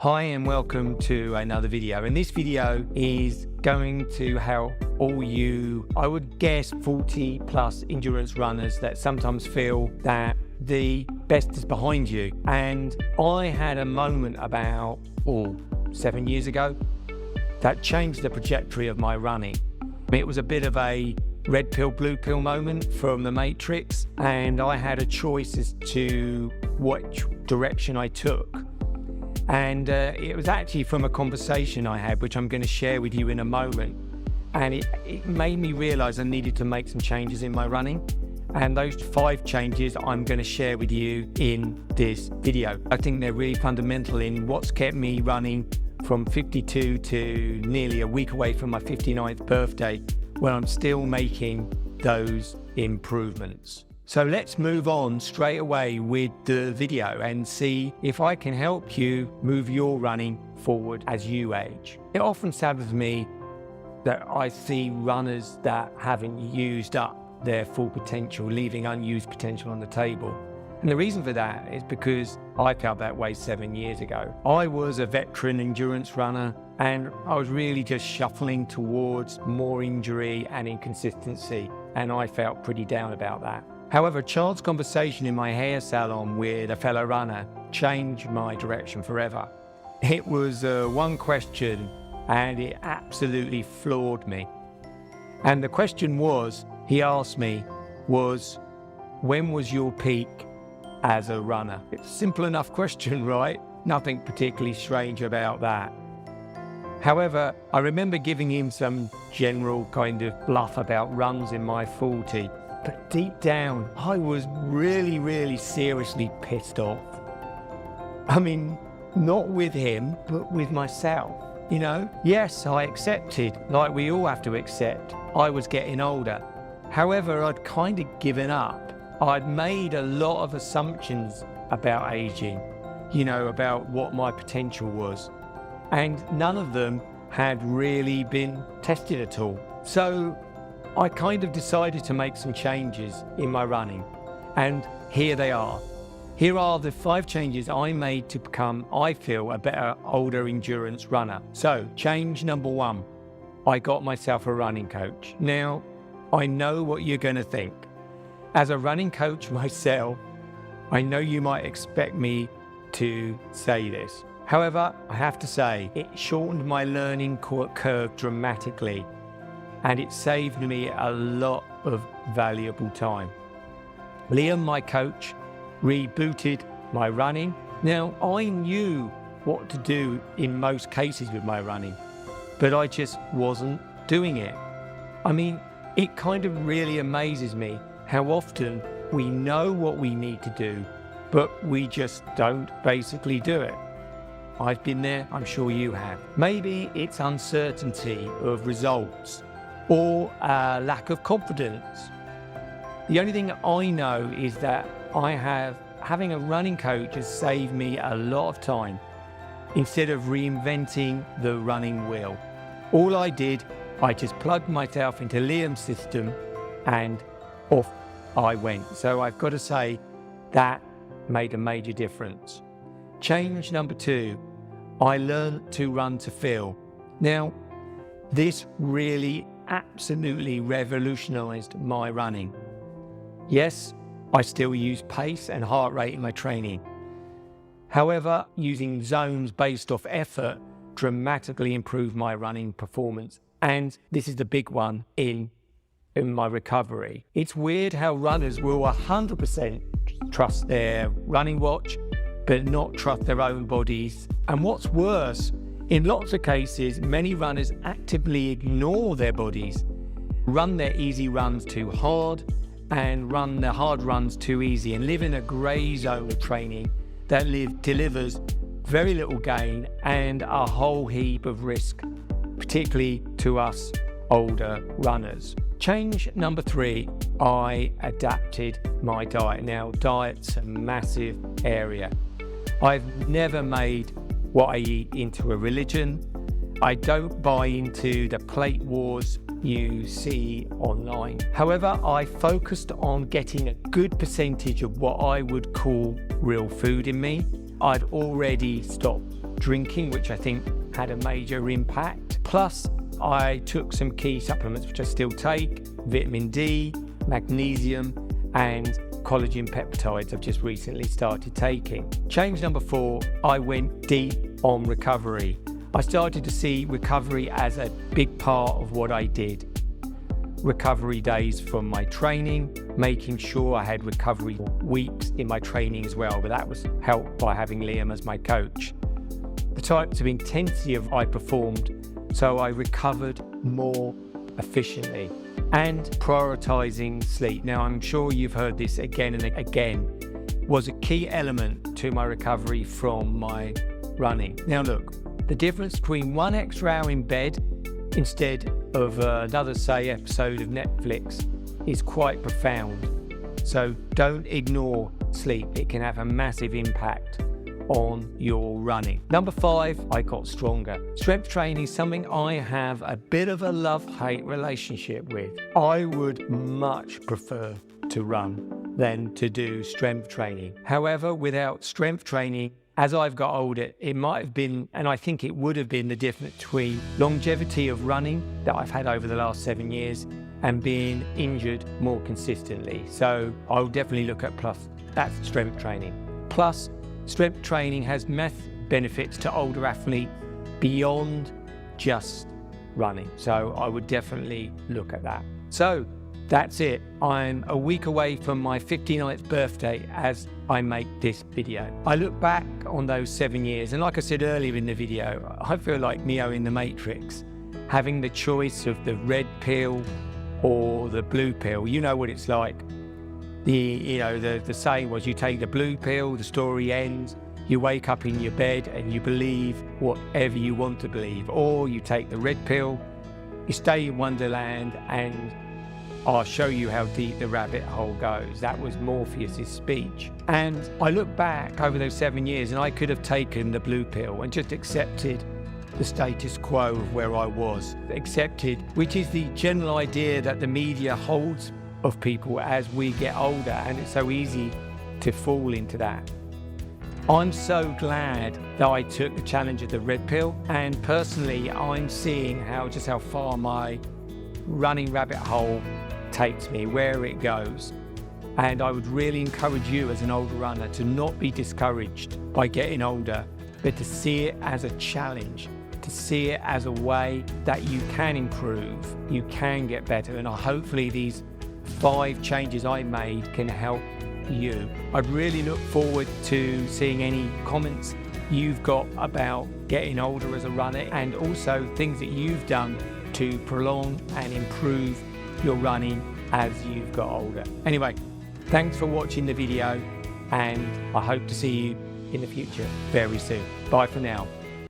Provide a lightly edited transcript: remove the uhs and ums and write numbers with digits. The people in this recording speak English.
Hi and welcome to another video, and this video is going to help all you, I would guess 40 plus endurance runners that sometimes feel that the best is behind you. And I had a moment about 7 years ago that changed the trajectory of my running. It was a bit of a red pill, blue pill moment from the Matrix, and I had a choice as to which direction I took. And it was actually from a conversation I had, which I'm going to share with you in a moment. And it made me realize I needed to make some changes in my running. And those 5 changes I'm going to share with you in this video. I think they're really fundamental in what's kept me running from 52 to nearly a week away from my 59th birthday, where I'm still making those improvements. So let's move on straight away with the video and see if I can help you move your running forward as you age. It often saddens me that I see runners that haven't used up their full potential, leaving unused potential on the table. And the reason for that is because I felt that way 7 years ago. I was a veteran endurance runner, and I was really just shuffling towards more injury and inconsistency, and I felt pretty down about that. However, a child's conversation in my hair salon with a fellow runner changed my direction forever. It was one question, and it absolutely floored me. And the question he asked me was, when was your peak as a runner? It's a simple enough question, right? Nothing particularly strange about that. However, I remember giving him some general kind of bluff about runs in my 40. But deep down, I was really seriously pissed off. I mean, not with him, but with myself, you know? Yes, I accepted, like we all have to accept, I was getting older. However, I'd kind of given up. I'd made a lot of assumptions about aging, you know, about what my potential was. And none of them had really been tested at all. So I kind of decided to make some changes in my running, and here they are. Here are the 5 changes I made to become, I feel, a better older endurance runner. So, change number 1, I got myself a running coach. Now, I know what you're going to think. As a running coach myself, I know you might expect me to say this. However, I have to say, it shortened my learning curve dramatically, and it saved me a lot of valuable time. Liam, my coach, rebooted my running. Now, I knew what to do in most cases with my running, but I just wasn't doing it. I mean, it kind of really amazes me how often we know what we need to do, but we just don't basically do it. I've been there, I'm sure you have. Maybe it's uncertainty of results, or a lack of confidence. The only thing I know is that having a running coach has saved me a lot of time instead of reinventing the running wheel. All I did, I just plugged myself into Liam's system and off I went. So I've got to say that made a major difference. Change number 2, I learned to run to feel. Now, this really absolutely revolutionized my running. Yes, I still use pace and heart rate in my training. However, using zones based off effort dramatically improved my running performance. And this is the big one in my recovery. It's weird how runners will 100% trust their running watch, but not trust their own bodies. And what's worse, in lots of cases, many runners actively ignore their bodies, run their easy runs too hard, and run their hard runs too easy, and live in a grey zone of training that delivers very little gain and a whole heap of risk, particularly to us older runners. Change number 3, I adapted my diet. Now, diet's a massive area. I've never made what I eat into a religion. I don't buy into the plate wars you see online. However, I focused on getting a good percentage of what I would call real food in me. I'd already stopped drinking, which I think had a major impact. Plus, I took some key supplements, which I still take: vitamin D, magnesium, and collagen peptides I've just recently started taking. Change number 4, I went deep on recovery. I started to see recovery as a big part of what I did. Recovery days from my training, making sure I had recovery weeks in my training as well, but that was helped by having Liam as my coach. The types of intensity I performed, so I recovered more efficiently, and prioritizing sleep. Now, I'm sure you've heard this again and again, was a key element to my recovery from my running. Now look, the difference between 1 extra hour in bed instead of another, say, episode of Netflix is quite profound. So don't ignore sleep. It can have a massive impact on your running. Number 5, I got stronger. Strength training is something I have a bit of a love-hate relationship with. I would much prefer to run than to do strength training. However, without strength training, as I've got older, it might have been, and I think it would have been, the difference between longevity of running that I've had over the last 7 years and being injured more consistently. So I'll definitely look at plus. That's strength training. Plus, strength training has massive benefits to older athletes beyond just running. So I would definitely look at that. So that's it. I'm a week away from my 59th birthday as I make this video. I look back on those 7 years, and like I said earlier in the video, I feel like Neo in the Matrix, having the choice of the red pill or the blue pill. You know what it's like. The saying was, you take the blue pill, the story ends, you wake up in your bed and you believe whatever you want to believe. Or you take the red pill, you stay in Wonderland, and I'll show you how deep the rabbit hole goes. That was Morpheus's speech. And I look back over those 7 years, and I could have taken the blue pill and just accepted the status quo of where I was. Accepted, which is the general idea that the media holds of people as we get older, and it's so easy to fall into that. I'm so glad that I took the challenge of the red pill, and personally I'm seeing how far my running rabbit hole takes me, where it goes. And I would really encourage you as an older runner to not be discouraged by getting older, but to see it as a challenge, to see it as a way that you can improve, you can get better. And hopefully these 5 changes I made can help you. I'd really look forward to seeing any comments you've got about getting older as a runner, and also things that you've done to prolong and improve your running as you've got older. Anyway, thanks for watching the video, and I hope to see you in the future very soon. Bye for now.